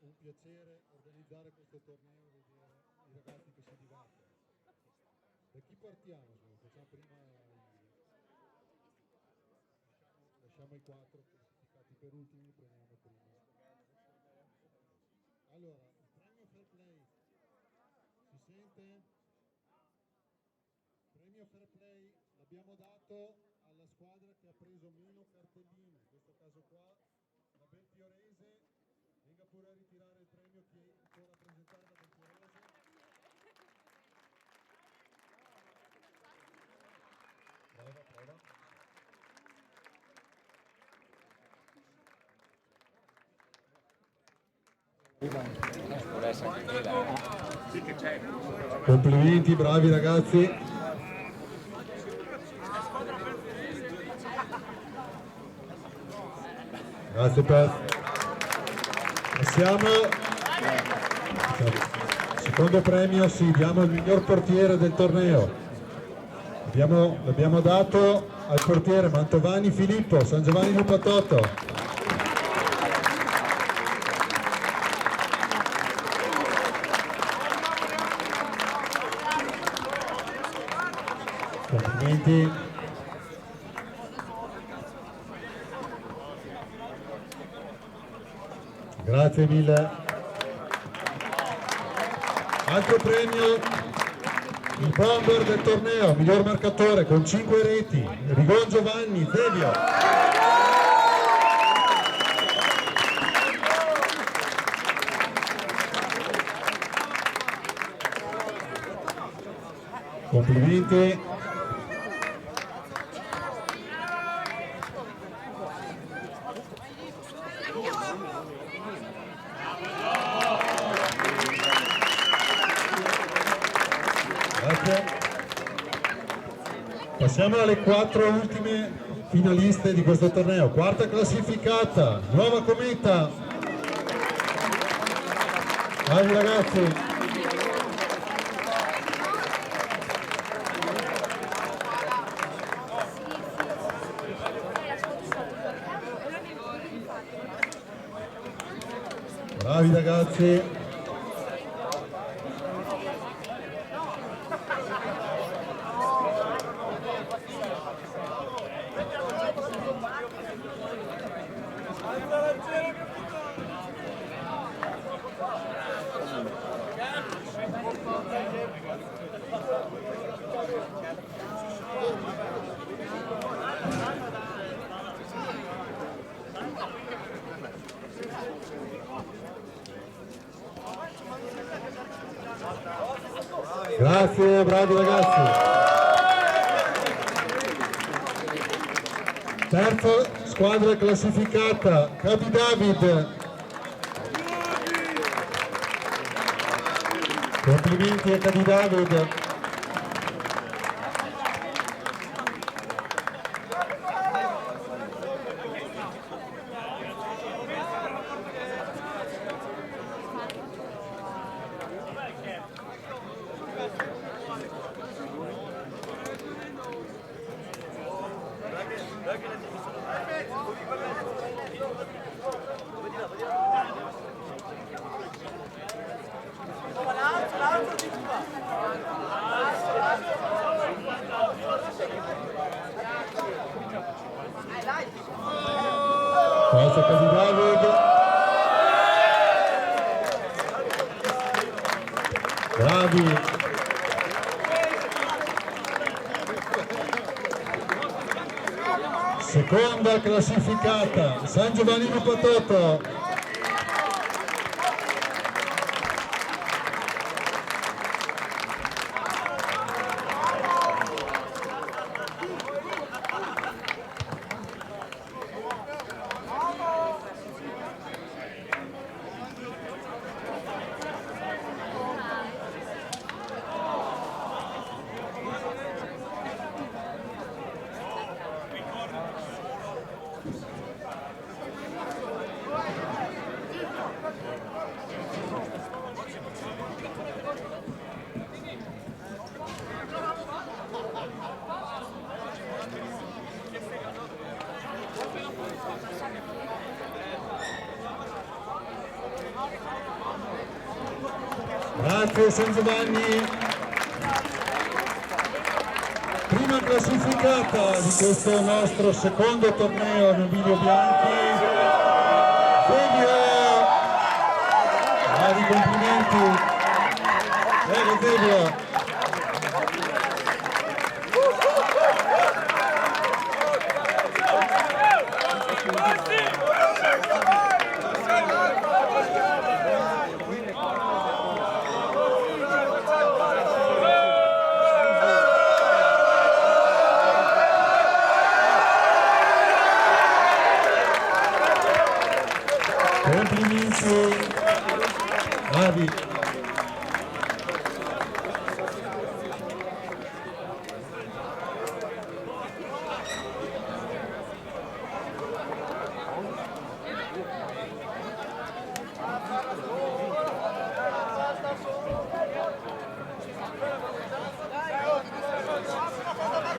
un piacere organizzare questo torneo e vedere i ragazzi che si divertono. Da chi partiamo? Facciamo prima lasciamo i 4 classificati per ultimi, prendiamo prima. Allora, il premio Fair Play, si sente? Il premio Fair Play l'abbiamo dato alla squadra che ha preso meno cartelline, in questo caso qua la Belfiorese. Venga pure a ritirare il premio chi può rappresentare la Belfiorese. Prova. Complimenti, bravi ragazzi. Grazie passiamo. Secondo premio, sì, diamo il miglior portiere del torneo. L'abbiamo dato al portiere Mantovani Filippo, San Giovanni Lupatotto. Complimenti. Grazie mille. Altro premio, il bomber del torneo, miglior marcatore con 5 reti, Rigon Giovanni, Zevio. Complimenti. Grazie. Passiamo alle 4 ultime finaliste di questo torneo. Quarta classificata, Nuova Cometa. Bravi ragazzi. Bravi ragazzi. Grazie, bravi ragazzi. Terza squadra classificata, Capi David. Complimenti a Capi David. Forza Capi David. Bravi. Seconda classificata, San Giovanni Lupatotto. Grazie San Giovanni. Prima classificata di questo nostro secondo torneo Nobilio Bianchi, Zebio. Bravi, complimenti. Prego Zebio. Complimenti, bravi.